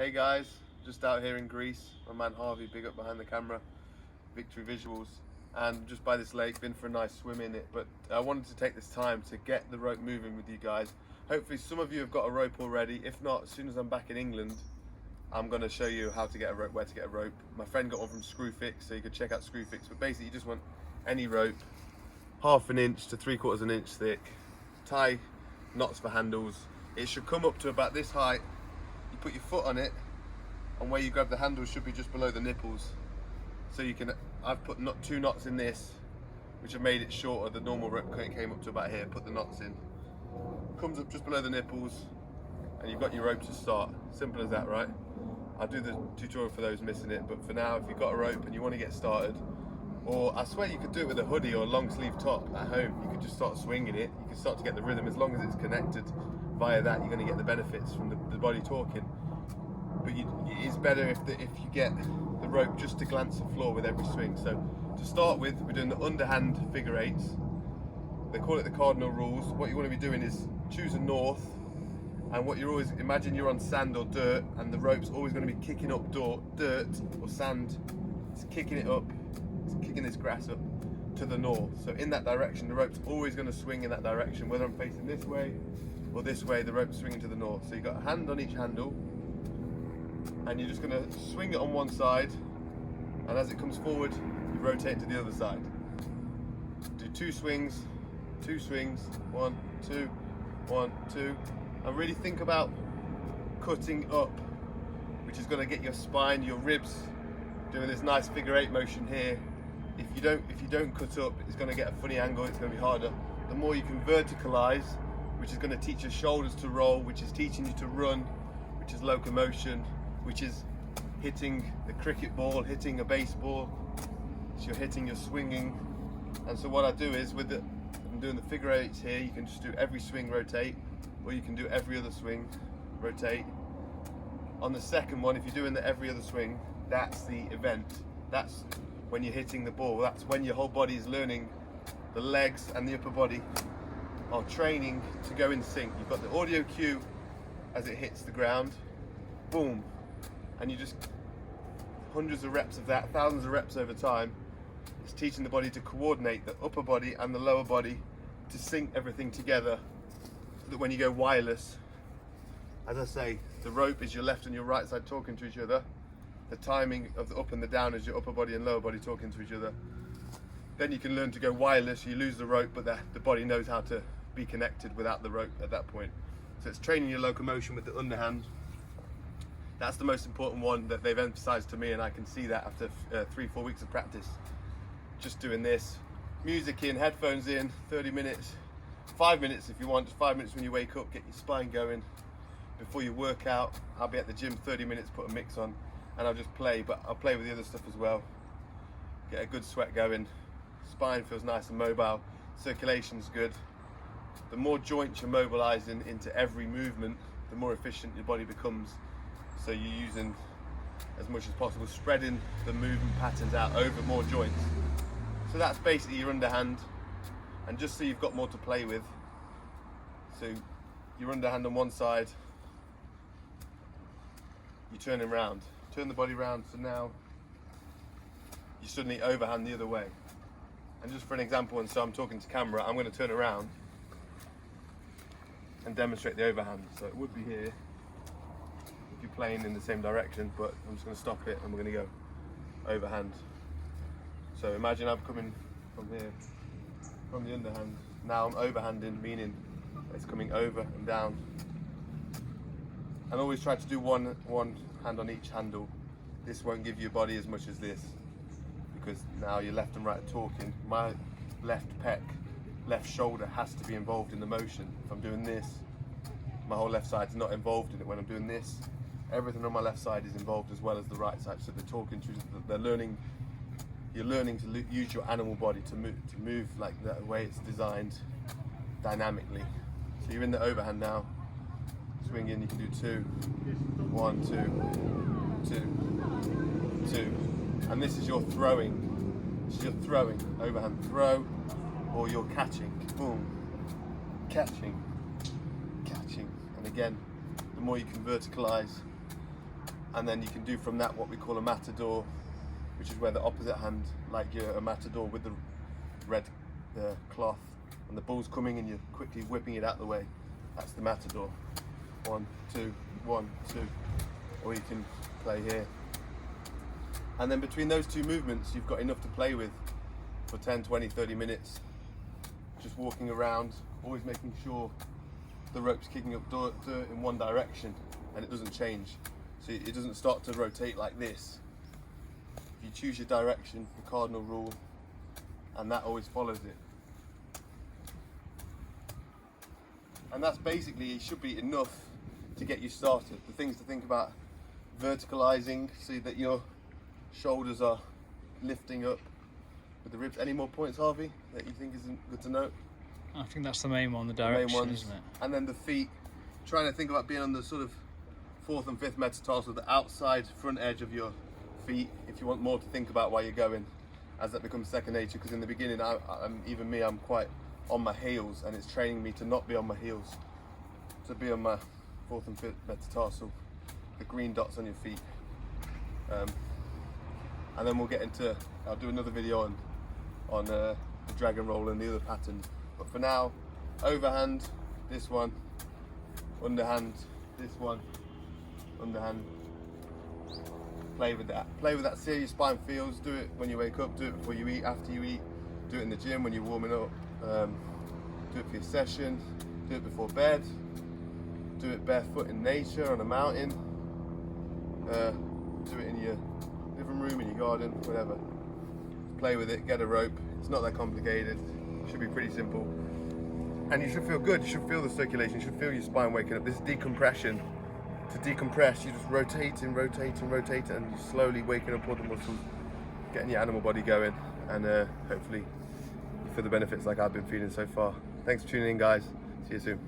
Hey guys, just out here in Greece. My man Harvey, big up behind the camera, Victory Visuals, and just by this lake, been for a nice swim in it. But I wanted to take this time to get the rope moving with you guys. Hopefully some of you have got a rope already. If not, as soon as I'm back in England, I'm going to show you how to get a rope, where to get a rope. My friend got one from Screwfix, so you could check out Screwfix. But basically you just want any rope, 1/2 inch to 3/4 inch thick. Tie knots for handles. It should come up to about this height. You put your foot on it, and where you grab the handle should be just below the nipples. So you can, I've put 2 knots in this, which have made it shorter. The normal rope came up to about here. Put the knots in. Comes up just below the nipples, and you've got your rope to start. Simple as that, right? I'll do the tutorial for those missing it, but for now, if you've got a rope and you want to get started, or I swear you could do it with a hoodie or a long sleeve top at home. You could just start swinging it. You can start to get the rhythm. As long as it's connected via that, you're going to get the benefits from the body talking. But it is better if you get the rope just to glance the floor with every swing. So to start with, we're doing the underhand figure eights. They call it the cardinal rules. What you want to be doing is choose a north, and what you're always, imagine you're on sand or dirt, and the rope's always going to be kicking up dirt or sand. It's kicking it up. It's kicking this grass up to the north. So in that direction, the rope's always going to swing in that direction. Whether I'm facing this way or this way, the rope's swinging to the north. So you've got a hand on each handle, and you're just going to swing it on one side, and as it comes forward, you rotate to the other side. Do 2 swings, 1, 2, 1, 2, and really think about cutting up, which is going to get your spine, your ribs, doing this nice figure 8 motion here. If you don't cut up, it's going to get a funny angle. It's going to be harder. The more you can verticalize, which is going to teach your shoulders to roll, which is teaching you to run, which is locomotion, which is hitting the cricket ball, hitting a baseball. So you're hitting, you're swinging. And so what I do is, I'm doing the figure 8s here. You can just do every swing, rotate, or you can do every other swing, rotate. On the second one, if you're doing the every other swing, that's the event. That's when you're hitting the ball. That's when your whole body is learning. The legs and the upper body are training to go in sync. You've got the audio cue as it hits the ground, boom, and you just, hundreds of reps of that, thousands of reps over time. It's teaching the body to coordinate the upper body and the lower body to sync everything together, so that when you go wireless, as I say, the rope is your left and your right side talking to each other. The timing of the up and the down is your upper body and lower body talking to each other. Then you can learn to go wireless. You lose the rope, but the body knows how to be connected without the rope at that point. So it's training your locomotion with the underhand. That's the most important one that they've emphasized to me, and I can see that after 3-4 weeks of practice. Just doing this, music in, headphones in, 30 minutes, 5 minutes if you want, just 5 minutes when you wake up, get your spine going. Before you work out, I'll be at the gym 30 minutes, put a mix on, and I'll just play, but I'll play with the other stuff as well. Get a good sweat going, spine feels nice and mobile, circulation's good. The more joints you're mobilizing into every movement, the more efficient your body becomes. So you're using as much as possible, spreading the movement patterns out over more joints. So that's basically your underhand, and just so you've got more to play with. So your underhand on one side, you turn him round, turn the body round, so now you suddenly overhand the other way. And just for an example, and so I'm talking to camera, I'm going to turn around and demonstrate the overhand. So it would be here if you're playing in the same direction, but I'm just going to stop it and we're going to go overhand. So imagine I'm coming from here, from the underhand. Now I'm overhanding, meaning it's coming over and down. And always try to do one hand on each handle. This won't give your body as much as this, because now you're left and right talking. My left pec, left shoulder has to be involved in the motion. If I'm doing this, my whole left side's not involved in it. When I'm doing this, everything on my left side is involved as well as the right side. So they're talking to, they're learning. You're learning to use your animal body to move like the way it's designed, dynamically. So you're in the overhand now. Swinging, you can do 2, 1, 2, 2, 2, and this is your throwing. This is your throwing, overhand throw, or you're catching. Boom, catching, and again, the more you can verticalize, and then you can do from that what we call a matador, which is where the opposite hand, like you're a matador with the red cloth, and the bull's coming and you're quickly whipping it out the way. That's the matador. 1, 2, 1, 2. Or you can play here. And then between those two movements, you've got enough to play with for 10, 20, 30 minutes. Just walking around, always making sure the rope's kicking up dirt in one direction and it doesn't change. So it doesn't start to rotate like this. You choose your direction, the cardinal rule, and that always follows it. And that's basically, it should be enough to get you started. The things to think about: verticalizing, so that your shoulders are lifting up with the ribs. Any more points, Harvey, that you think is good to note? I think that's the main one, the direction, isn't it? And then the feet, trying to think about being on the sort of 4th and 5th metatarsal, the outside front edge of your feet, if you want more to think about while you're going, as that becomes second nature. Because in the beginning, even me, I'm quite on my heels, and it's training me to not be on my heels, to be on my 4th and 5th metatarsal, the green dots on your feet. And then we'll get into, I'll do another video on the dragon roll and the other patterns. But for now, overhand, this one, underhand, this one, underhand. Play with that. Play with that. See how your spine feels. Do it when you wake up. Do it before you eat. After you eat. Do it in the gym when you're warming up. Do it for your session. Do it before bed. Do it barefoot in nature on a mountain. Do it in your living room, in your garden, whatever. Play with it. Get a rope. It's not that complicated. It should be pretty simple. And you should feel good. You should feel the circulation. You should feel your spine waking up. This is decompression. To decompress, you just rotate and rotate and rotate, and you're slowly waking up all the muscles, getting your animal body going, and hopefully you feel the benefits like I've been feeling so far. Thanks for tuning in, guys. See you soon.